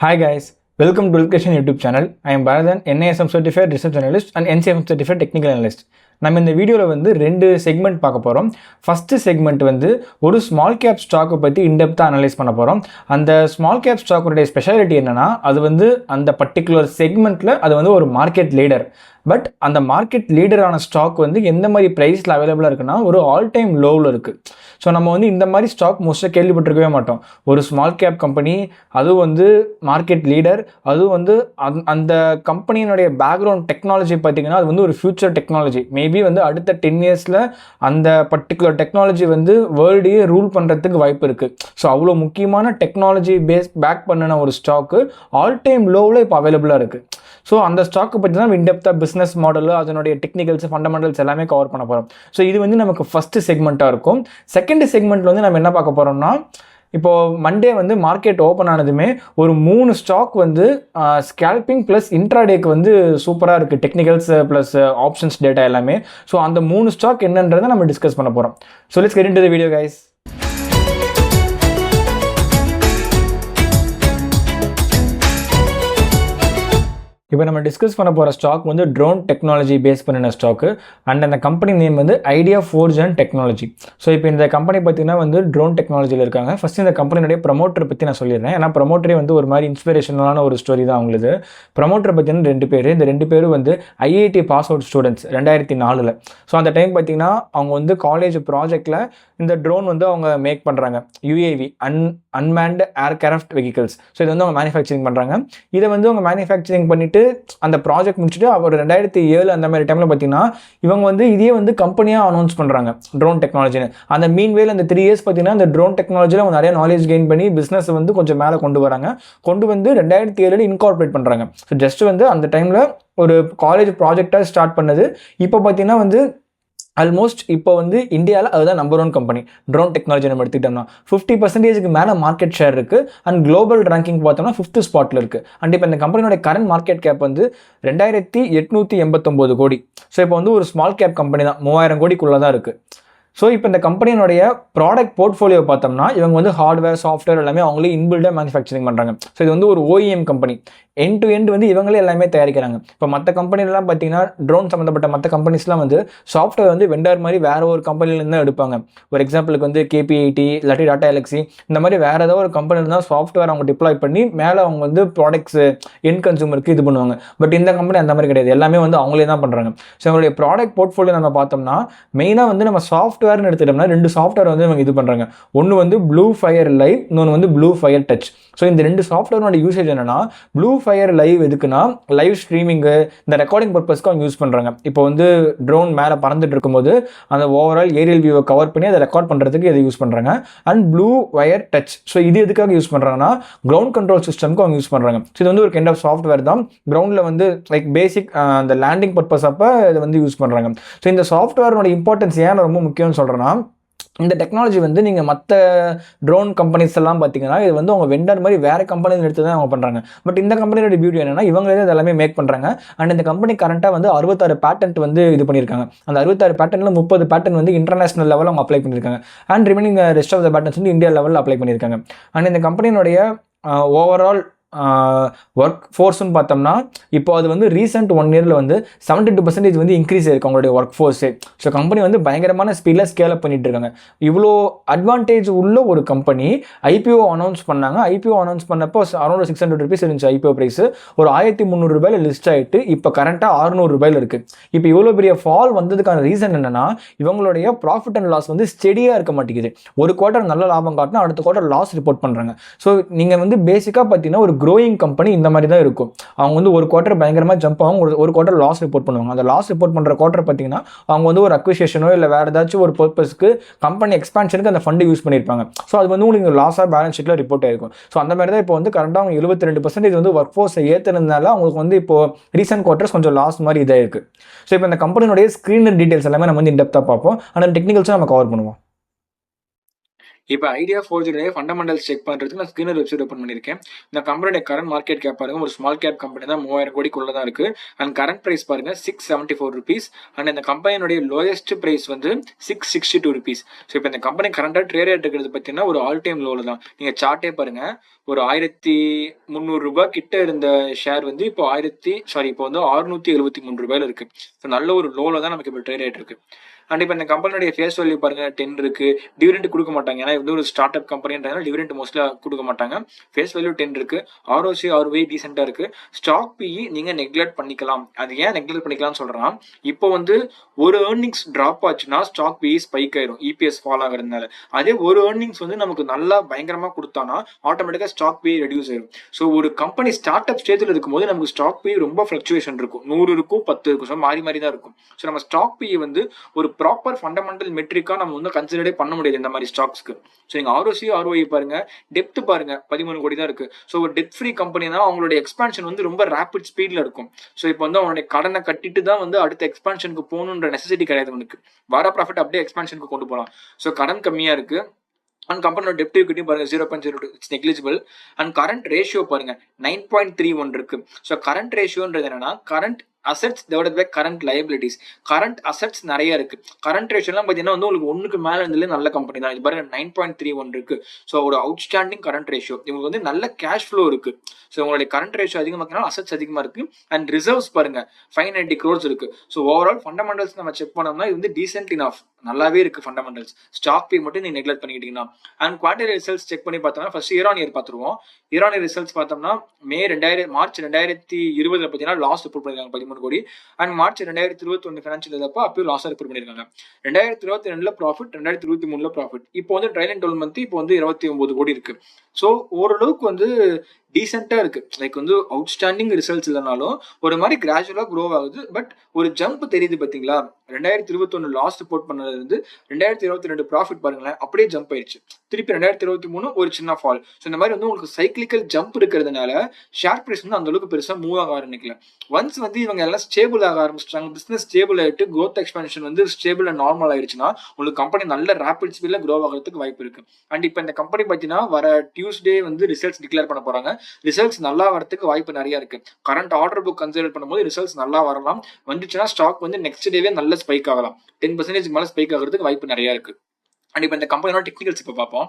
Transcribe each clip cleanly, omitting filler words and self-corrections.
Hi guys, welcome to Education YouTube channel. I am Bharathan, NASM certified research analyst and NCM certified technical analyst. நம்ம இந்த வீடியோவில் வந்து ரெண்டு segment பார்க்க போகிறோம். ஃபஸ்ட்டு செக்மெண்ட் வந்து ஒரு ஸ்மால் கேப் ஸ்டாக்கை பற்றி இன்டெப்த்தாக அனலைஸ் பண்ண போகிறோம். அந்த ஸ்மால் கேப் ஸ்டாக்குடைய ஸ்பெஷாலிட்டி என்னென்னா அது வந்து அந்த பர்டிகுலர் செக்மெண்ட்டில் அது வந்து ஒரு மார்க்கெட் லீடர். பட் அந்த மார்க்கெட் லீடரான ஸ்டாக் வந்து எந்த மாதிரி ப்ரைஸில் அவைலபிளாக இருக்குன்னா ஒரு ஆல் டைம் லோவில் இருக்குது. ஸோ நம்ம வந்து இந்த மாதிரி ஸ்டாக் மோஸ்ட்டாக கேள்விப்பட்டிருக்கவே மாட்டோம். ஒரு ஸ்மால் கேப் கம்பெனி, அதுவும் வந்து மார்க்கெட் லீடர், அதுவும் வந்து அந்த கம்பெனியினுடைய பேக்ரவுண்ட் டெக்னாலஜி பார்த்திங்கன்னா அது வந்து ஒரு ஃபியூச்சர் டெக்னாலஜி. மேபி வந்து அடுத்த 10 இயர்ஸில் அந்த பர்டிகுலர் டெக்னாலஜி வந்து வேர்ல்டையே ரூல் பண்ணுறதுக்கு வாய்ப்பு இருக்குது. ஸோ அவ்வளோ முக்கியமான டெக்னாலஜி பேக் பண்ணின ஒரு ஸ்டாக்கு ஆல் டைம் லோவில் இப்போ அவைலபிளாக இருக்குது. ஸோ அந்த ஸ்டாக்கை பற்றி தான் இன்டெப்த்தாக பிஸ்னஸ் மாடலு, அதனுடைய டெக்னிக்கல்ஸ், ஃபண்டமெண்டல்ஸ் எல்லாமே கவர் பண்ண போகிறோம். ஸோ இது வந்து நமக்கு ஃபஸ்ட்டு செக்மெண்ட்டாக இருக்கும். செகண்ட் செக்மெண்ட்டில் வந்து நம்ம என்ன பார்க்க போகிறோம்னா, இப்போது மண்டே வந்து மார்க்கெட் ஓப்பன் ஆனதுமே ஒரு 3 ஸ்டாக் வந்து ஸ்கேல்பிங் ப்ளஸ் இன்ட்ராடேக்கு வந்து சூப்பராக இருக்குது, டெக்னிக்கல்ஸ் ப்ளஸ் ஆப்ஷன்ஸ் டேட்டா எல்லாமே. ஸோ அந்த 3 ஸ்டாக் என்னன்றதை நம்ம டிஸ்கஸ் பண்ண போகிறோம். So let's get into the video guys. இப்போ நம்ம டிஸ்கஸ் பண்ண போகிற ஸ்டாக் வந்து ட்ரோன் டெக்னாலஜி பேஸ் பண்ணின ஸ்டாக்கு. அண்ட் அந்த கம்பெனி நேம் வந்து idea forge and technology. So இப்போ இந்த கம்பெனி பார்த்தீங்கன்னா வந்து ட்ரோன் டெக்னாலஜியில் இருக்காங்க. ஃபஸ்ட் இந்த கம்பெனியுடைய ப்ரமோட்டர் பற்றி நான் சொல்லிடுறேன். ஏன்னா ப்ரமோட்டரே வந்து ஒரு மாதிரி இன்ஸ்பிரேஷனலான ஒரு ஸ்டோரி தான் அவங்களுக்கு. ப்ரமோட்டர் பார்த்தீங்கன்னா 2 பேர். இந்த 2 பேரும் வந்து IIT pass out students 2004. So அந்த டைம் பார்த்தீங்கன்னா அவங்க வந்து காலேஜ் ப்ராஜெக்டில் இந்த ட்ரோன் வந்து அவங்க மேக் பண்ணுறாங்க. UAV unmanned aircraft vehicles. So இது வந்து அவங்க மேனுஃபேக்சரிங் பண்ணுறாங்க. இதை வந்து அவங்க மேனுஃபேக்சரிங் பண்ணிவிட்டு அந்த ப்ராஜெக்ட் முடிச்சுட்டு அவர் 2007 அந்த மாதிரி டைமில் பார்த்தீங்கன்னா இவங்க வந்து இதையே வந்து கம்பெனியாக அனௌன்ஸ் பண்ணுறாங்க ட்ரோன் டெக்னாலஜின்னு. அந்த மீன்வேல் அந்த 3 இயர்ஸ் பார்த்தீங்கன்னா அந்த ட்ரோன் டெக்னாலஜியில் அவங்க நிறைய நாலேஜ் கெயின் பண்ணி பிஸ்னஸ் வந்து கொஞ்சம் மேலே கொண்டு வராங்க. கொண்டு வந்து 2007 இன்கார்பரேட் பண்ணுறாங்க. ஸோ ஜஸ்ட் வந்து அந்த டைமில் ஒரு காலேஜ் ப்ராஜெக்டாக ஸ்டார்ட் பண்ணது. இப்போ பார்த்தீங்கன்னா வந்து ஆல்மோஸ்ட் இப்போ வந்து இந்தியாவில் அதுதான் நம்பர் 1 கம்பெனி. ட்ரோன் டெக்னாலஜி நம்ம எடுத்துக்கிட்டோம்னா 50% மேலே மார்க்கெட் ஷேர் இருக்குது. அண்ட் குளோபல் ரேங்கிங் பார்த்தோம்னா 5th ஸ்பாட்டில் இருக்குது. அண்ட் இப்போ இந்த கம்பெனியோட கரண்ட் மார்க்கெட் கேப் வந்து 2889 கோடி. ஸோ இப்போ வந்து ஒரு ஸ்மால் கேப் கம்பெனி தான், 3000 கோடிக்குள்ளே தான் இருக்குது. ஸோ இப்போ இந்த கம்பெனியினுடைய ப்ராடக்ட் போர்ட்ஃபோலியோ பார்த்தோம்னா இவங்க வந்து ஹார்ட்வேர், சாஃப்ட்வேர் எல்லாமே அவங்களே இன்பில்டாக மேனுஃபேக்சரிங் பண்ணுறாங்க. ஸோ இது வந்து ஒரு OEM company. End to end வந்து இவங்களே எல்லாமே தயாரிக்கிறாங்க. இப்போ மற்ற கம்பெனிலாம் பார்த்தீங்கன்னா ட்ரோன் சம்மந்தப்பட்ட மற்ற கம்பெனிஸ்லாம் வந்து சாஃப்ட்வேர் வந்து வெண்டர் மாதிரி வேறு ஒரு கம்பெனிலேருந்து தான் எடுப்பாங்க. ஒரு எக்ஸாம்பிளுக்கு வந்து கேபிஐடி இல்லாட்டி டாடா எலக்ஸி இந்த மாதிரி வேறு ஏதாவது ஒரு கம்பெனியில் தான் சாஃப்ட்வேர் அவங்க டிப்ளாய் பண்ணி மேலே அவங்க வந்து ப்ராடக்ட்ஸ் எண்ட் கன்சூமருக்கு இது பண்ணுவாங்க. பட் இந்த கம்பெனி அந்த மாதிரி கிடையாது, எல்லாமே வந்து அவங்களே தான் பண்ணுறாங்க. ஸோ அவங்களுடைய ப்ராடக்ட் போர்ட்ஃபோலியோ நம்ம பார்த்தோம்னா மெயினாக வந்து நம்ம சாஃப்ட்வேர்னு எடுத்துட்டோம்னா 2 சாஃப்ட்வேர் வந்து இவங்க இது பண்ணுறாங்க. ஒன்று வந்து ப்ளூ ஃபயர் லைவ், இன்னொன்று வந்து ப்ளூ ஃபயர் டச். ஸோ இந்த 2 சாஃப்ட்வேரோட யூசேஜ் என்னன்னா, ப்ளூ ஃபயர் லைவ் எதுக்குன்னா லைவ் ஸ்ட்ரீமிங்கு, இந்த ரெக்கார்டிங் பர்பஸ்க்கு அவங்க யூஸ் பண்ணுறாங்க. இப்போ வந்து ட்ரோன் மேலே பறந்துட்டு இருக்கும்போது அந்த ஓவரால் ஏரியல் வியூவை கவர் பண்ணி அதை ரெக்கார்ட் பண்ணுறதுக்கு இதை யூஸ் பண்ணுறாங்க. And blue wire touch, so இது எதுக்காக யூஸ் பண்ணுறாங்கன்னா கிரவுண்ட் கண்ட்ரோல் சிஸ்டம்க்கு அவங்க யூஸ் பண்ணுறாங்க. ஸோ இது வந்து ஒரு கைண்ட் ஆஃப் சாஃப்ட்வேர் தான். கிரவுண்டில் வந்து லைக் பேசிக் அந்த லேண்டிங் பர்பஸ் அப்போ இதை வந்து யூஸ் பண்ணுறாங்க. ஸோ இந்த சாஃப்ட்வேரோட இம்பார்ட்டன்ஸ் ஏன் ரொம்ப முக்கியம்னு சொல்கிறேன்னா, இந்த டெக்னாலஜி வந்து நீங்கள் மற்ற ட்ரோன் கம்பெனிஸ் எல்லாம் பார்த்தீங்கன்னா இது வந்து அவங்க வெண்டர் மாதிரி வேறு கம்பெனியில் எடுத்து தான் அவங்க பண்ணுறாங்க. பட் இந்த கம்பெனியோட பியூட்டி என்னென்னா இவங்களே தான் எல்லாமே மேக் பண்ணுறாங்க. அண்ட் இந்த கம்பெனி கரண்ட்டாக வந்து 66 பேட்டன்ட் வந்து இது பண்ணியிருக்காங்க. அந்த 66 பேட்டன்ட்டில் 30 பேட்டன் வந்து இன்டர்நேஷனல் லெவலில் அவங்க அப்ளை பண்ணியிருக்காங்க. And remaining rest of the patents வந்து இந்தியா லெவலில் அப்ளை பண்ணியிருக்காங்க. அண்ட் இந்த கம்பெனியோடைய ஓவரால் ஒர்க் ஃபோர்ஸ்னு பார்த்தோம்னா இப்போ அது வந்து ரீசெண்ட் 1 இயரில் வந்து 72% வந்து இன்க்ரீஸ் ஆயிருக்கு அவங்களுடைய ஒர்க் ஃபோர்ஸே. ஸோ கம்பெனி வந்து பயங்கரமான ஸ்பீடில் ஸ்கேல் அப் பண்ணிட்டு இருக்காங்க. இவ்வளோ அட்வான்டேஜ் உள்ள ஒரு கம்பெனி ஐபிஓ அனௌன்ஸ் பண்ணாங்க. ஐபிஓ அனௌன்ஸ் பண்ணப்போ அரௌண்ட் 600 ருபீஸ் இருந்துச்சு ஐபிஓ ப்ரைஸ். ஒரு 1300 ரூபாயில் லிஸ்ட் ஆகிட்டு இப்போ கரண்ட்டாக 600 ரூபாயில் இருக்குது. இப்போ இவ்வளோ பெரிய ஃபால் வந்ததுக்கான ரீசன் என்னென்னா இவங்களுடைய ப்ராஃபிட் அண்ட் லாஸ் வந்து ஸ்டெடியாக இருக்க மாட்டேங்குது. ஒரு குவார்ட்டர் நல்ல லாபம் காட்டினா அடுத்த குவார்ட்டர் லாஸ் ரிப்போர்ட் பண்ணுறாங்க. ஸோ நீங்கள் வந்து பேசிக்காக பார்த்தீங்கன்னா ஒரு க்ரோயிங் கம்பெனி இந்த மாதிரி தான் இருக்கும். அவங்க வந்து ஒரு குவார்ட்டர் பயங்கரமாக ஜம்ப் ஆகும், ஒரு குவார்ட்டர் லாஸ் ரிப்போர்ட் பண்ணுவாங்க. அந்த லாஸ் ரிப்போர்ட் பண்ணுற குவார்ட்டர் பார்த்தீங்கன்னா அவங்க வந்து ஒரு அக்விசிஷனோ இல்லை வேறு ஏதாச்சும் ஒரு பர்பஸ்க்கு கம்பெனி எக்ஸ்பான்ஷனுக்கு அந்த ஃபண்டு யூஸ் பண்ணியிருப்பாங்க. ஸோ அது வந்து உங்களுக்கு லாஸாக பேலன்ஸ் ஷீட்டில் ரிப்போர்ட் ஆயிருக்கும். ஸோ அந்த மாதிரி தான் இப்போ வந்து கரெக்டாக அவங்க 72% வந்து ஒர்க் ஃபோர்ஸை ஏற்றுனதுனால அவங்களுக்கு வந்து இப்போ ரீசெண்ட் குவார்ட்டர்ஸ் கொஞ்சம் லாஸ் மாதிரி இதாக இருக்குது. ஸோ இப்போ இந்த கம்பெனியோடைய ஸ்க்ரீனர் டீட்டெயில்ஸ் எல்லாமே நம்ம வந்து இன்டெப்த்தாக பார்ப்போம். ஆனால் டெக்னிக்கல்ஸும் நம்ம கவர் பண்ணுவோம். இப்போ ஐடியா ஃபோர்ஜுடைய ஃபண்டமெண்டல்ஸ் செக் பண்ணுறதுக்கு நான் ஸ்கிரீனர் வெப்சைட் ஓப்பன் பண்ணியிருக்கேன். இந்த கம்பெனியோட கரண்ட் மார்க்கெட் கேப் பாருங்க, ஒரு ஸ்மால் கேப் கம்பெனி தான், 3000 கோடிக்குள்ள தான் இருக்கு. அண்ட் கரண்ட் பிரைஸ் பாருங்க ₹674. அண்ட் இந்த கம்பெனியோட லோயஸ்ட் பிரைஸ் வந்து ₹662. ஸோ இப்போ இந்த கம்பெனி கரண்டாக ட்ரேட் ரேட் இருக்கிறது பார்த்தீங்கன்னா ஒரு ஆல் டைம் லோவில் தான். நீங்கள் சார்ட்டே பாருங்க, ஒரு ₹1300 கிட்ட இருந்த ஷேர் வந்து இப்போ இப்போ வந்து ₹673 இருக்கு. ஸோ நல்ல ஒரு லோவில் தான் நமக்கு இப்போ ட்ரேட் ரேட் இருக்கு. அண்ட் இப்போ இந்த கம்பெனியோட ஃபேஸ் வேல்யூ பாருங்க 10 இருக்கு. டிவிடெண்ட் கொடுக்க மாட்டாங்க, ஏன்னா இது ஒரு ஸ்டார்ட் அப் கம்பெனின்றதுனால டிவிடெண்ட் மோஸ்ட்லா கொடுக்க மாட்டாங்க. ஃபேஸ் வேல்யூ 10 இருக்கு. ஆர்ஓசி ஆர்ஓஐ டீசெண்டா இருக்கு. ஸ்டாக் பிஇ நீங்க நெக்லெக்ட் பண்ணிக்கலாம். அது ஏன் நெக்லெக்ட் பண்ணிக்கலாம்னு சொல்றேன்னா, இப்போ வந்து ஒரு ஏர்னிங்ஸ் டிராப் ஆச்சுன்னா ஸ்டாக் பிஇ ஸ்பைக் ஆயிரும், இபிஎஸ் ஃபால் ஆகுறதுனால. அதே ஒரு ஏர்னிங்ஸ் வந்து நமக்கு நல்லா பயங்கரமா கொடுத்தானா ஆட்டோமேட்டிக்கா ஸ்டாக் பிஇ ரெடியூஸ் ஆயிரும். ஸோ ஒரு கம்பெனி ஸ்டார்ட் அப் ஸ்டேஜில் இருக்கும்போது நமக்கு ஸ்டாக் பிஇ ரொம்ப ஃபிளக்சுவேஷன் இருக்கும், 100 இருக்கும் 10 இருக்கும், ஸோ மாறி மாறி தான் இருக்கும். ஸோ நம்ம ஸ்டாக் பிஇ வந்து ஒரு ப்ராப்பர் ஃபண்டமெண்டல் மெட்ரிக்கா நம்ம வந்து கன்சிடரே பண்ண முடியாது இந்த மாதிரி ஸ்டாக்ஸ்க்கு. ஸோ நீங்க ஆர்ஓசி ஆர்ஓஐ பாருங்க, டெப்த் பாருங்க 13 கோடி தான் இருக்கு. ஸோ ஒரு டெப்த் ஃப்ரீ கம்பெனினா அவங்களுடைய எக்ஸ்பான்ஷன் வந்து ரொம்ப ரேபிட் ஸ்பீட்ல இருக்கும். ஸோ இப்போ வந்து அவனுடைய கடனை கட்டிட்டு தான் வந்து அடுத்த எக்ஸ்பான்ஷனுக்கு போகணுன்ற நெசசிட்டி கிடையாது உனக்கு. வர ப்ராஃபிட் அப்படியே எக்ஸ்பான்ஷனுக்கு கொண்டு போகலாம். ஸோ கடன் கம்மியா இருக்கு. அண்ட் கம்பெனியோட டெப்ட் ஈக்விட்டி பாருங்க 0.02, it's negligible. And current ratio பாருங்க 9.31 இருக்கு. ஸோ கரண்ட் ரேஷியோன்றது என்னன்னா current assets divided by current liabilities. Current assets நிறைய இருக்கு. கரண்ட் ரேஷியோலாம் பார்த்தீங்கன்னா வந்து உங்களுக்கு ஒன்றுக்கு மேலே இருந்ததுல நல்ல கம்பெனி தான். இது பாருங்க 9.31 இருக்கு. ஸோ ஒரு அவுட்ஸ்டாண்டிங் கரண்ட் ரேஷியோ. இவங்களுக்கு வந்து நல்ல கேஷ் ஃப்ளோ இருக்கு. ஸோ உங்களுடைய கரண்ட் ரேஷியோ அதிகமாக அசெட்ஸ் அதிகமாக இருக்கு. அண்ட் ரிசர்வ்ஸ் பாருங்க 590 crores இருக்கு. ஸோ ஓவரால் ஃபண்டமெண்டல்ஸ் நம்ம செக் பண்ணோம்னா இது வந்து டீசென்ட் இனஃப், நல்லாவே இருக்கு ஃபண்டமெண்டல்ஸ். ஸ்டாக் பே மட்டும் நீங்க நெக்லெக்ட் பண்ணிக்கிட்டீங்கன்னா. அண்ட் குவார்டர்லி ரிசல்ட்ஸ் செக் பண்ணி பார்த்தோம்னா ஃபர்ஸ்ட் இயர் ஆன் இயர் பார்த்துருவோம். இயர் ஆன் இயர் ரிசல்ட்ஸ் பார்த்தோம்னா மார்ச் 2020 பார்த்தீங்கன்னா லாஸ் ரிப்போர்ட் பண்ணிருக்காங்க 13 கோடி. அண்ட் மார்ச் 2021 ஃபினான்ஷியல் அப்போ அப்பயும் லாஸா ரிப்போர்ட் பண்ணிருக்காங்க. 2022 ப்ராஃபிட், 2023 ப்ராஃபிட். இப்போ வந்து ட்ரைலிங் 12 மந்த் இப்போ வந்து 29 கோடி இருக்கு. ஸோ ஓரளவுக்கு வந்து டீசெண்டா இருக்கு. லைக் வந்து அவுட்ஸ்டாண்டிங் ரிசல்ட்ஸ் இல்லைனாலும் ஒரு மாதிரி கிராஜுவலா க்ரோ ஆகுது. பட் ஒரு ஜம்ப் தெரியுது பாத்தீங்களா, 2021 லாஸ்ட் ரிப்போர்ட் பண்ணதுல இருந்து 2022 ப்ராஃபிட் பாருங்களேன், அப்படியே ஜம்ப் ஆயிடுச்சு. திருப்பி 2023 ஒரு சின்ன ஃபால். ஸோ இந்த மாதிரி வந்து உங்களுக்கு சைக்கிளிக்கல் ஜம்ப் இருக்கிறதுனால ஷேர் பிரைஸ் வந்து அந்த அளவுக்கு பெருசா மூவ் ஆக ஆரம்பிக்கல. ஒன்ஸ் வந்து இவங்க எல்லாம் ஸ்டேபிள் ஆக ஆரம்பிச்சிட்டாங்க, பிசினஸ் ஸ்டேபிள் ஆயிட்டு growth எக்ஸ்பான்ஷன் வந்து ஸ்டேபிள் அண்ட் நார்மல் ஆயிடுச்சுன்னா உங்களுக்கு கம்பெனி நல்ல ரேபிட் ஸ்பீட்ல க்ரோ ஆகிறதுக்கு வாய்ப்பு இருக்கு. அண்ட் இப்போ இந்த கம்பெனி பார்த்தீங்கன்னா வர டியூஸ்டே வந்து ரிசல்ட்ஸ் டிக்ளேர் பண்ண போறாங்க. ரிசல்ட்ஸ் நல்லா வரதுக்கு வாய்ப்பு நிறைய இருக்கு. கரண்ட் ஆர்டர் புக் கன்சிடர் பண்ணும்போது ரிசல்ட்ஸ் நல்லா வரலாம். வந்துச்சுன்னா ஸ்டாக் வந்து நெக்ஸ்ட் டேவே நல்ல ஸ்பைக் ஆகலாம். 10% மேல ஸ்பைக் ஆகிறதுக்கு வாய்ப்பு நிறைய இருக்கு. அண்ட் இப்போ இந்த கம்பெனியோட டெக்னிக்கல்ஸ் இப்போ பார்ப்போம்.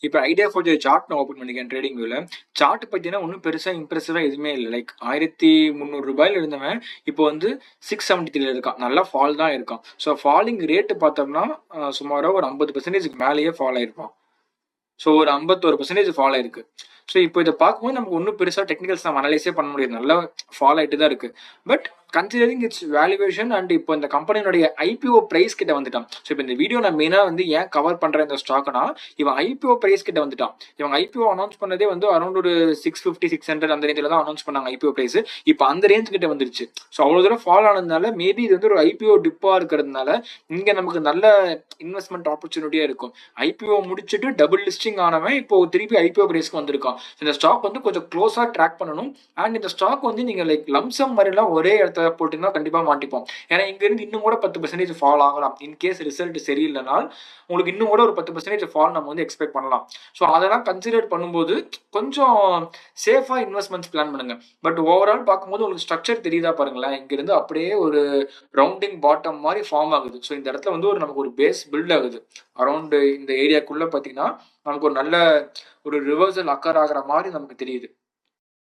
இப்போ ஐடியா ஃபார் சார்ட் நான் ஓப்பன் பண்ணிக்கேன் ட்ரேடிங் வியூல. சார்ட் பார்த்தீங்கன்னா ஒன்றும் பெருசா இம்ப்ரெசிவா எதுவுமே இல்லை. லைக் ₹1300 இருந்தவன் இப்போ வந்து 673 இருக்கான். நல்லா ஃபால் தான் இருக்கான். ஸோ ஃபாலிங் ரேட்டு பார்த்தோம்னா சுமாராக ஒரு 50% மேலேயே ஃபால் ஆயிருப்பான். ஸோ ஒரு 51% ஃபால் ஆயிருக்கு. ஸோ இப்போ இதை பார்க்கும்போது நமக்கு ஒன்றும் பெருசாக டெக்னிக்கல்ஸ் நம்ம அனலைஸே பண்ண முடியாது, நல்லா ஃபால் ஆகிட்டு தான் இருக்கு. But considering it's valuation and இப்போ இந்த கம்பெனியோடைய ஐபிஓ பிரைஸ் கிட்ட வந்துட்டான். ஸோ இப்போ இந்த வீடியோ நான் மெயினாக வந்து ஏன் கவர் பண்றேன் இந்த ஸ்டாக்னா, இவன் ஐபிஓ பிரைஸ் கிட்ட வந்துட்டான். இவங்க ஐபிஓ அனௌன்ஸ் பண்ணதே வந்து அரௌண்ட் ஒரு 650 600 அந்த ரேஞ்சில் தான் அனௌன்ஸ் பண்ணாங்க ஐபிஓ பிரைஸ். இப்போ அந்த ரேஞ்ச் கிட்ட வந்துருச்சு. ஸோ அவ்வளோ தூரம் ஃபால் ஆனதுனால மேபி இது வந்து ஒரு ஐபிஓ டிப்பா இருக்கிறதுனால இங்க நமக்கு நல்ல இன்வெஸ்ட்மெண்ட் ஆப்பர்ச்சுனிட்டியா இருக்கும். ஐபிஓ முடிச்சுட்டு டபுள் லிஸ்டிங் ஆனவன் இப்போ திருப்பி ஐபிஓ பிரைஸ்க்கு வந்திருக்கான். இந்த ஸ்டாக் வந்து கொஞ்சம் க்ளோஸா ட்ராக் பண்ணணும். அண்ட் இந்த ஸ்டாக் வந்து நீங்க லைக் லம்சம் மாதிரிலாம் ஒரே இடத்துல போட்டீங்கன்னா கண்டிப்பா மாட்டிப்போம். ஏன்னா இங்க இருந்து இன்னும் கூட 10% ஃபால் ஆகலாம். இன்கேஸ் ரிசல்ட் சரியில்லைனால் உங்களுக்கு இன்னும் கூட ஒரு 10% ஃபால் நம்ம வந்து எக்ஸ்பெக்ட் பண்ணலாம். ஸோ அதெல்லாம் கன்சிடர் பண்ணும்போது கொஞ்சம் சேஃபா இன்வெஸ்ட்மெண்ட்ஸ் பிளான் பண்ணுங்க. பட் ஓவரால் பார்க்கும்போது உங்களுக்கு ஸ்ட்ரக்சர் தெரியுதா பாருங்களேன், இங்க இருந்து அப்படியே ஒரு ரவுண்டிங் பாட்டம் மாதிரி ஃபார்ம் ஆகுது. ஸோ இந்த இடத்துல வந்து நமக்கு ஒரு பேஸ் பில்ட் ஆகுது. அரௌண்ட் இந்த ஏரியாக்குள்ள பாத்தீங்கன்னா நமக்கு ஒரு நல்ல ஒரு ரிவர்சல் அக்கர் ஆகிற மாதிரி நமக்கு தெரியுது.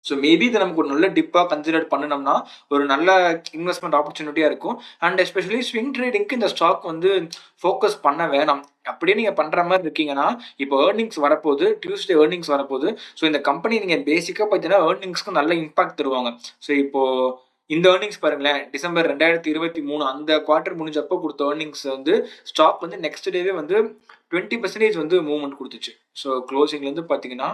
ஸோ மேபி இது நமக்கு ஒரு நல்ல டிப்பா கன்சிடர் பண்ணணும்னா ஒரு நல்ல இன்வெஸ்ட்மெண்ட் ஆப்பர்ச்சுனிட்டியா இருக்கும். அண்ட் எஸ்பெஷலி ஸ்விங் ட்ரேடிங்க்கு இந்த ஸ்டாக் வந்து ஃபோக்கஸ் பண்ண வேணாம். அப்படியே நீங்க பண்ற மாதிரி இருக்கீங்கன்னா இப்போ ஏர்னிங்ஸ் வரப்போகுது, டியூஸ்டே ஏர்னிங்ஸ் வரப்போகுது. ஸோ இந்த கம்பெனி நீங்க பேசிக்கா பார்த்தீங்கன்னா ஏர்னிங்ஸ்க்கு நல்ல இம்பாக்ட் தருவாங்க. ஸோ இப்போ இந்த ஏர்னிங்ஸ் பாருங்களேன், டிசம்பர் 2023 அந்த குவார்டர் முடிஞ்சப்போ கொடுத்த ஏர்னிங்ஸ் வந்து ஸ்டாக் வந்து நெக்ஸ்ட் டேவே வந்து 20% வந்து மூவ்மெண்ட் கொடுத்துச்சு. ஸோ க்ளோசிங்ல இருந்து பாத்தீங்கன்னா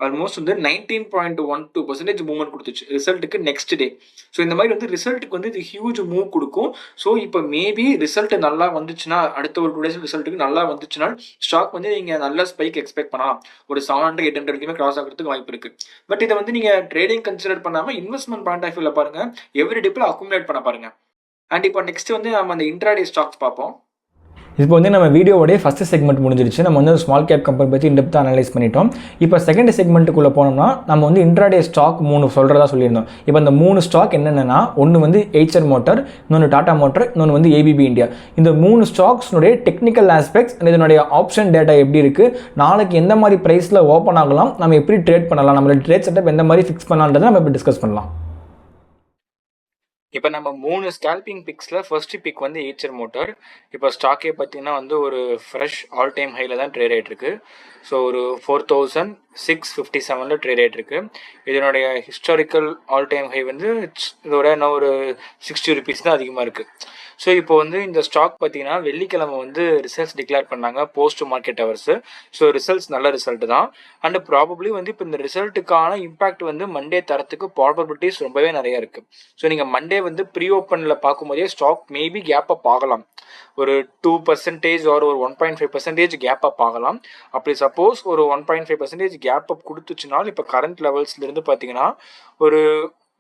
ஆல்மோஸ்ட் வந்து 19.12% மூவ்மெண்ட் கொடுத்துச்சு ரிசல்ட்டுக்கு நெக்ஸ்ட் டே. ஸோ இந்த மாதிரி வந்து ரிசல்ட்டுக்கு வந்து இது ஹியூஜ் மூவ் கொடுக்கும். ஸோ இப்போ மேபி ரிசல்ட் நல்லா வந்துச்சுன்னா அடுத்த ஒரு 2 days ரிசல்ட்டுக்கு நல்லா வந்துச்சுன்னா ஸ்டாக் வந்து நீங்க நல்ல ஸ்பைக் எக்ஸ்பெக்ட் பண்ணலாம். ஒரு 700 800 வரைக்குமே கிராஸ் ஆகிறதுக்கு வாய்ப்பு இருக்கு. பட் இதை வந்து நீங்க ட்ரேடிங் கன்சிடர் பண்ணாம இன்வெஸ்ட்மெண்ட் பாயிண்ட் ஆஃப் வியூல பாருங்க, எவ்ரி டிப்ல அக்குமுலேட் பண்ண பாருங்க. அண்ட் இப்போ நெக்ஸ்ட் வந்து நம்ம அந்த இன்ட்ராடே ஸ்டாக்ஸ் பார்ப்போம். இப்போ வந்து நம்ம வீடியோவோடைய ஃபஸ்ட் செக்மெண்ட் முடிஞ்சிருச்சு. நம்ம வந்து ஸ்மால் கேப் கம்பெனி பற்றி இன்டெப்த்தாக அனலைஸ் பண்ணிட்டோம். இப்போ செகண்ட் செக்மெண்ட்டுக்குள்ளே போனோம்னா நம்ம வந்து இன்ட்ராடே ஸ்டாக் 3 சொல்கிறதா சொல்லியிருந்தோம். இப்போ இந்த 3 ஸ்டாக் என்னென்னா, ஒன்று வந்து எய்ச்சர் மோட்டார், இன்னொன்று டாடா மோட்டார், இன்னொன்று வந்து ஏபிபி இந்தியா. இந்த 3 ஸ்டாக்ஸ்னுடைய டெக்னிக்கல் ஆஸ்பெக்ட்ஸ், இதனுடைய ஆப்ஷன் டேட்டா எப்படி இருக்குது, நாளைக்கு எந்த மாதிரி ப்ரைஸில் ஓப்பன் ஆகலாம், நம்ம எப்படி ட்ரேட் பண்ணலாம், நம்மளோட ட்ரேட் செட்டப் எந்த மாதிரி ஃபிக்ஸ் பண்ணலான்றதை நம்ம இப்போ டிஸ்கஸ் பண்ணலாம். இப்போ நம்ம 3 ஸ்கேல்பிங் பிக்ஸில் ஃபர்ஸ்ட் பிக் வந்து ஏச்சர் மோட்டார். இப்போ ஸ்டாக்கே பார்த்தீங்கன்னா வந்து ஒரு ஃப்ரெஷ் ஆல் டைம் ஹையில் தான் ட்ரேட் ஆகிட்டுருக்கு. ஸோ ஒரு 4657 ட்ரேட் ஆகிட்டுருக்கு. இதனுடைய ஹிஸ்டாரிக்கல் ஆல் டைம் ஹை வந்து இதோட என்ன ஒரு 60 ருபீஸ் தான் அதிகமாக இருக்குது. ஸோ இப்போ வந்து இந்த ஸ்டாக் பார்த்தீங்கன்னா வெள்ளிக்கிழமை வந்து ரிசல்ட்ஸ் டிக்ளேர் பண்ணாங்க post market hours. So results நல்ல ரிசல்ட் தான். அண்ட் ப்ராபப்ளி வந்து இப்போ இந்த ரிசல்ட்டுக்கான இம்பாக்ட் வந்து மண்டே தரத்துக்கு ப்ராபபிலிட்டிஸ் ரொம்பவே நிறைய இருக்குது. ஸோ நீங்கள் மண்டே வந்து ப்ரீ ஓப்பனில் பார்க்கும்போதே ஸ்டாக் மேபி கேப் அப் ஆகலாம். ஒரு 2% ஒரு 1.5% கேப் அப் ஆகலாம். அப்படி சப்போஸ் ஒரு 1.5% கேப் அப் கொடுத்துச்சுனால் இப்போ கரண்ட் லெவல்ஸ்லேருந்து பார்த்தீங்கன்னா ஒரு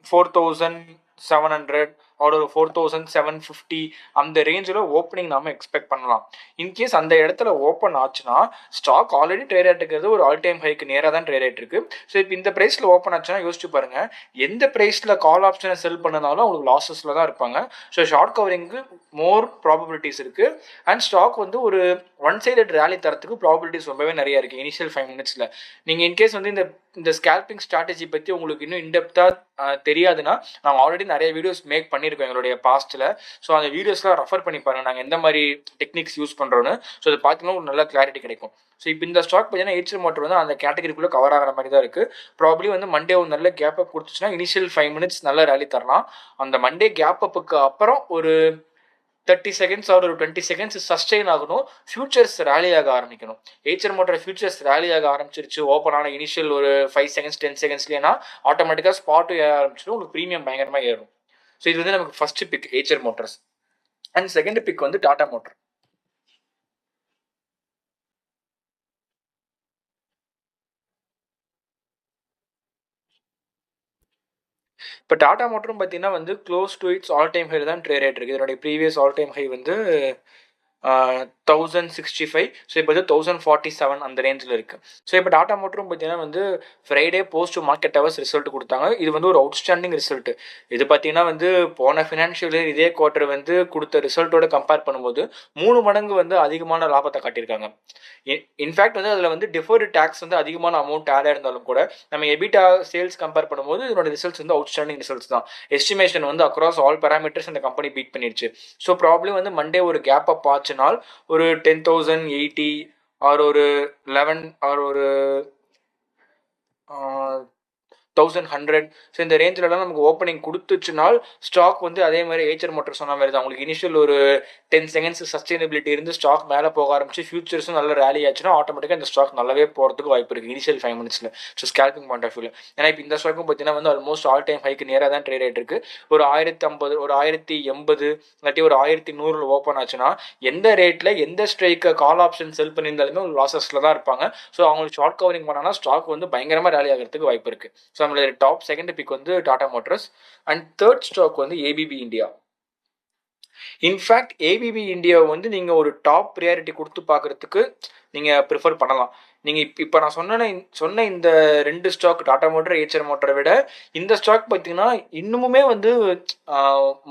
4700 ஒரு 4750 அந்த ரேஞ்சில் ஓப்பனிங் நாம எக்ஸ்பெக்ட் பண்ணலாம். இன்கேஸ் அந்த இடத்துல ஓப்பன் ஆச்சுன்னா ஸ்டாக் ஆல்ரெடி ட்ரேட் ஆகிட்டு ஒரு ஆல் டைம் ஹைக்கு நேராக தான் ட்ரேட் ஆகிட்டு இருக்கு. ஸோ இப்போ இந்த ப்ரைஸில் ஓப்பன் ஆச்சுன்னா யோசிச்சு பாருங்க, எந்த ப்ரைஸில் கால் ஆப்ஷனை செல் பண்ணனாலும் அவங்களுக்கு லாஸஸில் தான் இருப்பாங்க. ஸோ ஷார்ட் கவரிங்க்கு மோர் ப்ராபபிலிட்டிஸ் இருக்குது. அண்ட் ஸ்டாக் வந்து ஒரு ஒன் சைடட் ரேலி தரத்துக்கு ப்ராபபிலிட்டிஸ் ரொம்பவே நிறைய இருக்குது இனிஷியல் 5 மினிட்ஸில். நீங்கள் இன்கேஸ் வந்து இந்த ஸ்கேல்பிங் ஸ்ட்ராட்டஜி பற்றி உங்களுக்கு இன்னும் இன்டெப்த்தாக தெரியாதுன்னா நாங்கள் ஆல்ரெடி நிறைய வீடியோஸ் மேக் பண்ணியிருக்கோம் எங்களுடைய பாஸ்ட்டில். ஸோ அந்த வீடியோஸ்லாம் ரெஃபர் பண்ணி பாருங்கள் நாங்கள் எந்த மாதிரி டெக்னிக்ஸ் யூஸ் பண்ணுறோன்னு. ஸோ அது பார்த்தீங்கன்னா ஒரு நல்ல கிளாரிட்டி கிடைக்கும். ஸோ இப்போ இந்த ஸ்டாக் பார்த்தீங்கன்னா ஏச்சர் மோட்டார் வந்து அந்த கேட்டகரிக்குள்ளே கவர் ஆகிற மாதிரி தான் இருக்குது. ப்ராப்ளி வந்து மண்டே ஒரு நல்ல கேப் அப் கொடுத்துச்சுன்னா இனிஷியல் 5 மினிட்ஸ் நல்ல ரேலி தரலாம். அந்த மண்டே கேப் அப்புக்கு அப்புறம் ஒரு 30 செகண்ட்ஸ் ஒரு 20 செகண்ட்ஸ் சஸ்டெயின் ஆகணும். ஃபியூச்சர்ஸ் ரேலியாக ஆரம்பிக்கணும். ஏச்சர் மோட்டார் ஃபியூச்சர்ஸ் ரேலியாக ஆரம்பிச்சிருச்சு ஓப்பன் ஆன இனிஷியல் ஒரு 5 செகண்ட்ஸ் 10 செகண்ட்ஸ்லேனா ஆட்டோமேட்டிக்காக ஸ்பாட்டும் ஏற ஆரம்பிச்சிடும். உங்களுக்கு ப்ரீமியம் பயங்கரமாக ஏறும். ஸோ இது வந்து நமக்கு first pick Eicher motors. And second pick வந்து டாடா மோட்டார். இப்போ டாடா மோட்டரும் பார்த்தீங்கன்னா வந்து close to its all time high தான் ட்ரேட் ஆகிட்டு இருக்குது. இதனுடைய ப்ரீவியஸ் ஆல் டைம் ஹை வந்து 1065. ஸோ இப்போ வந்து 1047 அந்த ரேஞ்சில் இருக்குது. ஸோ இப்போ டாடா மோட்டரும் பார்த்தீங்கன்னா வந்து Friday post market hours result கொடுத்தாங்க. இது வந்து ஒரு அவுட்ஸ்டாண்டிங் ரிசல்ட். இது பார்த்தீங்கன்னா வந்து போன ஃபினான்ஷியல் இயர் இதே குவார்ட்டர் வந்து கொடுத்த ரிசல்ட்டோட கம்பேர் பண்ணும்போது 3 மடங்கு வந்து அதிகமான லாபத்தை காட்டியிருக்காங்க. இன்ஃபேக்ட் வந்து அதில் வந்து டிஃபர்டு டேக்ஸ் வந்து அதிகமான அமௌண்ட் ஆட் இருந்தாலும் கூட நம்ம எபிட்டா சேல்ஸ் கம்பேர் பண்ணும்போது இதோட ரிசல்ட்ஸ் வந்து அவுட்ஸ்டாண்டிங் ரிசல்ட்ஸ் தான். எஸ்டிமேஷன் வந்து அக்ராஸ் ஆல் பேராமீட்டர்ஸ் அந்த கம்பெனி பீட் பண்ணிடுச்சு. ஸோ ப்ராப்ளம் வந்து மண்டே ஒரு கேப் அப் ஆச்சுனால் ஒரு 10,080 ஆர் ஒரு 11 ஆர் ஒரு 1100. ஸோ இந்த ரேஞ்சிலலாம் நமக்கு ஓப்பனிங் கொடுத்துச்சுனால் ஸ்டாக் வந்து அதே மாதிரி ஏச்சர் மோட்டார் சொன்ன மாதிரி தான் உங்களுக்கு இனிஷியல் ஒரு 10 செகண்ட்ஸ் சஸ்டைனபிலிட்டி இருந்து ஸ்டாக் மேலே போக ஆரம்பிச்சு ஃபியூச்சர்ஸும் நல்ல ரேலி ஆச்சுன்னா ஆட்டோமேட்டிக்காக இந்த ஸ்டாக் நல்லாவே போகிறதுக்கு வாய்ப்பு இருக்குது இனிஷியல் 5 மினிட்ஸில். ஸோ ஸ்கேல்பிங் பாயிண்ட் ஆஃப் வியூவில் ஏன்னா இப்போ இந்த ஸ்டாக்கும் பார்த்தீங்கன்னா வந்து ஆல்மோஸ்ட் ஆல் டைம் ஹைக்கு நேராக தான் ட்ரேட் ஆகிட்டு இருக்கு. ஒரு 1050 ஒரு 1080 இல்லாட்டி ஒரு 1100 ஓப்பன் ஆச்சுன்னா எந்த ரேட்டில் எந்த ஸ்ட்ரைக்கை கால் ஆப்ஷன் செல் பண்ணியிருந்தாலுமே ஒரு லாஸஸில் தான் இருப்பாங்க. ஸோ அவங்களுக்கு ஷார்ட் கவரிங் பண்ணாங்கன்னா ஸ்டாக் வந்து பயங்கரமாக ரேலி ஆகிறதுக்கு வாய்ப்பு இருக்குது. ஸோ நம்மளோட டாப் செகண்ட் பிக் வந்து Tata Motors. And third stock வந்து ABB India. In fact ABB India வந்து நீங்கள் ஒரு டாப் ப்ரியாரிட்டி கொடுத்து பார்க்குறதுக்கு நீங்கள் ப்ரிஃபர் பண்ணலாம். நீங்கள் இப்போ நான் சொன்ன இந்த 2 ஸ்டாக் டாடா மோட்டார் ஏச்சர் மோட்டாரை விட இந்த ஸ்டாக் பார்த்தீங்கன்னா இன்னுமுமே வந்து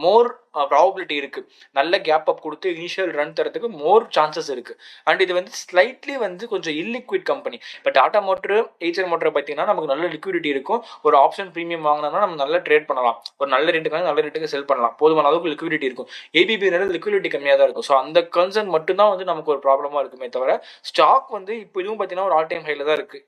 மோர் ப்ராபபிலிட்டி இருக்குது. நல்ல கேப் அப் கொடுத்து இனிஷியல் ரன் தரத்துக்கு மோர் சான்சஸ் இருக்குது. அண்ட் இது வந்து ஸ்லைட்லி வந்து கொஞ்சம் இல்லிக்விட் கம்பெனி. இப்போ டாடா மோட்டர் ஏச்சர் மோட்டரை பார்த்தீங்கன்னா நமக்கு நல்ல லிக்விடிட்டி இருக்கும். ஒரு ஆப்ஷன் ப்ரீமியம் வாங்கினோம்னா நம்ம நல்ல ட்ரேட் பண்ணலாம். ஒரு நல்ல ரேட்டுக்காக நல்ல ரேட்டுக்கு செல் பண்ணலாம். போதுமான அளவுக்கு லிக்விடிட்டி இருக்கும். ஏபிபி லிக்விடிட்டி கம்மியாக தான் இருக்கும். ஸோ அந்த கன்சர்ன் மட்டும்தான் வந்து நமக்கு ஒரு ப்ராப்ளமாக இருக்குமே தவிர ஸ்டாக் வந்து இப்போ இதுவும் பார்த்தீங்கன்னா ஒரு ஆல் டைம் ஹைல தான் இருக்குது.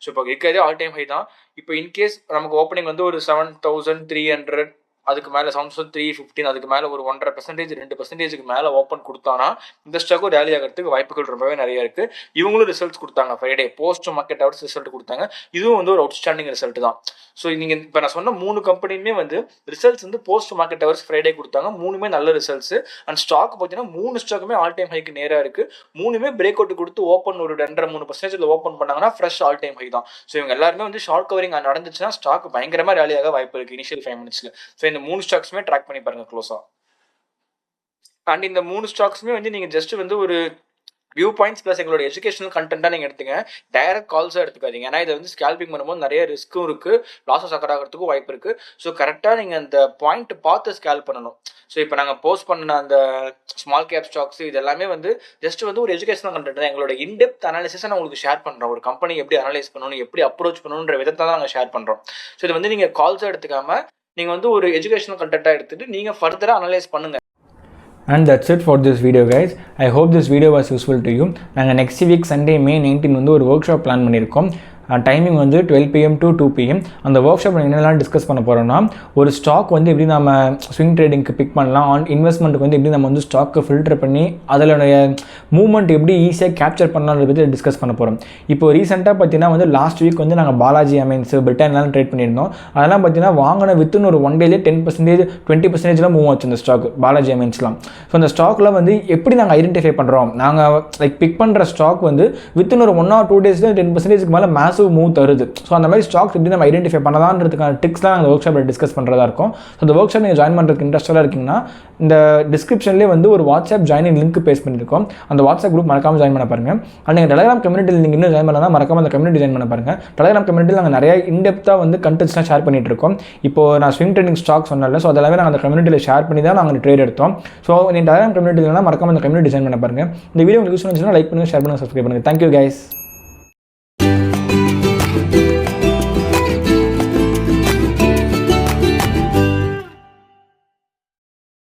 ஸோ இப்போ இருக்கிறதே ஆல் டைம் ஹை தான். இப்போ இன்கேஸ் நமக்கு ஓப்பனிங் வந்து ஒரு 7300 அதுக்கு மேலே 7315 அதுக்கு மேலே ஒரு 1.5% 2% மேலே ஓப்பன் கொடுத்தானா இந்த ஸ்டாக்கும் ரேலி ஆகிறதுக்கு வாய்ப்புகள் ரொம்பவே நிறைய இருக்குது. இவங்களும் ரிசல்ட்ஸ் கொடுத்தாங்க. Friday post market hours result கொடுத்தாங்க. இதுவும் வந்து ஒரு அவுட்ஸ்டாண்டிங் ரிசல்ட் தான். ஸோ நீங்கள் இப்போ நான் சொன்ன 3 கம்பெனியுமே வந்து ரிசல்ட்ஸ் வந்து போஸ்ட் மார்க்கெட் ஹவர்ஸ் ஃப்ரைடே கொடுத்தாங்க. 3மே நல்ல ரிசல்ட்ஸ். அண்ட் ஸ்டாக் பார்த்தீங்கன்னா 3 ஸ்டாக்குமே ஆல் டைம் ஹைக்கு நேராக இருக்குது. 3மே பிரேக் அவுட் கொடுத்து ஓப்பன் ஒரு 2.5-3% ஓப்பன் பண்ணாங்கன்னா ஃப்ரெஷ் ஆல் டைம் ஹை தான். ஸோ இவங்க எல்லாருமே வந்து ஷார்ட் கவரிங் நடந்துச்சுன்னா ஸ்டாக் பயங்கரமாக ரேலியாக வாய்ப்பு இருக்குது இனிஷியல் 5 மினிட்ஸில். ஸோ இந்த 3 ஸ்டாக்ஸுமே ட்ராக் பண்ணி பாருங்க க்ளோஸா. அண்ட் இந்த 3 ஸ்டாக்ஸுமே வந்து நீங்கள் ஜஸ்ட் வந்து ஒரு வியூ பாயிண்ட்ஸ் ப்ளஸ் எங்களோட எஜுகேஷனல் கண்டென்ட்டாக நீங்கள் எடுத்துங்க, டைரக்ட் கால்ஸாக எடுத்துக்காதீங்க. ஏன்னா இதை வந்து ஸ்கேல்பிங் பண்ணும்போது நிறைய ரிஸ்க்கும் இருக்குது, லாஸஸ் அக்கர் ஆகிறதுக்கும் வாய்ப்பு இருக்குது. ஸோ கரெக்டாக நீங்கள் அந்த பாயிண்ட் பார்த்து ஸ்கேல் பண்ணணும். ஸோ இப்போ நாங்கள் போஸ்ட் பண்ண அந்த ஸ்மால் கேப் ஸ்டாக்ஸ் இது எல்லாமே வந்து ஜஸ்ட் வந்து ஒரு எஜுகேஷனல் கண்டென்ட் தான். எங்களோட இன்டெப்த் அனாலிசிஸை நான் உங்களுக்கு ஷேர் பண்ணுறோம். ஒரு கம்பெனி எப்படி அனலைஸ் பண்ணணும், எப்படி அப்ரோச் பண்ணணுன்ற விதத்தை தான் நாங்கள் ஷேர் பண்ணுறோம். ஸோ இது வந்து நீங்கள் கால்ஸாக எடுத்துக்காமல் நீங்கள் வந்து ஒரு எஜுகேஷனல் கண்டென்ட்டாக எடுத்துகிட்டு நீங்கள் ஃபர்தராக அனலைஸ் பண்ணுங்கள். And that's it for this video guys. I hope this video was useful to you. நாங்கள் next week Sunday May 19 வந்து ஒரு ஒர்க் ஷாப் பிளான் பண்ணியிருக்கோம். டைமிங் வந்து 12 PM to 2 PM. அந்த ஒர்க் ஷாப் என்னெல்லாம் டிஸ்கஸ் பண்ண போகிறோம்னா, ஒரு ஸ்டாக் வந்து எப்படி நம்ம ஸ்விங் ட்ரேடிங்க்கு பிக் பண்ணலாம், இன்வெஸ்ட்மெண்ட்டுக்கு வந்து எப்படி நம்ம வந்து ஸ்டாக்கை ஃபில்டர் பண்ணி அதனுடைய மூவ்மெண்ட் எப்படி ஈஸியாக கேப்சர் பண்ணலாம்னு பற்றி டிஸ்கஸ் பண்ண போகிறோம். இப்போ ரீசெண்டாக பார்த்தீங்கன்னா வந்து லாஸ்ட் வீக் வந்து நாங்கள் பாலாஜி அமைன்ஸ் பிரிட்டானியெலாம் ட்ரேட் பண்ணியிருந்தோம். அதெல்லாம் பார்த்தீங்கன்னா வாங்கின வித்தின் ஒரு 1 டேலேயே 10% 20%லாம் மூவ் ஆச்சு அந்த ஸ்டாக் பாலாஜி அமைன்ஸ்லாம். ஸோ அந்த ஸ்டாக்கில் வந்து எப்படி நாங்கள் ஐடென்டிஃபை பண்ணுறோம், நாங்கள் லைக் பிக் பண்ணுற ஸ்டாக் வந்து வித்தின் ஒரு 1 or 2 days 10% மேலே மூவ் தருது. ஸோ அந்த மாதிரி ஸ்டாக்ஸ் எப்படி நம்ம ஐடென்டிஃபை பண்ணலான்றதுக்கான ட்ரிக்ஸ்லாம் அந்த ஒர்க் ஷாப்பில் டிஸ்கஸ் பண்ணுறதா இருக்கும். ஸோ அந்த ஒர்க் ஷாப் நீங்கள் ஜாயின் பண்ணுறதுக்கு இன்ட்ரெஸ்டாக இருக்கீங்கன்னா இந்த டிஸ்கிரிப்ஷன்லேயே வந்து ஒரு வாட்ஸ்அப் ஜாயினிங் லிங்க் பேஸ்ட் பண்ணியிருக்கோம். அந்த வாட்ஸ்அப் குரூப் மறக்காமல் ஜாயின் பண்ண பாருங்கள். அண்ட் நீங்கள் டெலிகிராம் கம்யூனிட்டியில் நீங்கள் இன்னும் ஜாயின் பண்ணலாம், மறக்காமல் அந்த கம்யூனிட்டி ஜாயின் பண்ண பாருங்கள். டெலிகிராம் கம்யூனிட்டியில் நாங்கள் நிறைய இன்டெப்த்தாக வந்து கண்டென்ட்ஸ்லாம் ஷேர் பண்ணிட்டு இருக்கோம். இப்போ நான் ஸ்விங் ட்ரேடிங் ஸ்டாக் சொன்னால, ஸோ அதெல்லாமே நாங்கள் அந்த கம்யூனிட்டியில் ஷேர் பண்ணி தான் நாங்கள் ட்ரேட் எடுத்தோம். ஸோ நீங்கள் டெலிகிராம் கம்யூனிட்டியில் மறக்காமல் அந்த கம்யூனிட்டி ஜாயின் பண்ண பாருங்கள். இந்த வீடியோ உங்களுக்கு யூஸ் பண்ணுச்சுன்னா லைக் பண்ணுங்கள், ஷேர் பண்ணுங்கள், சப்ஸ்கிரைப் பண்ணுங்கள். Thank you guys.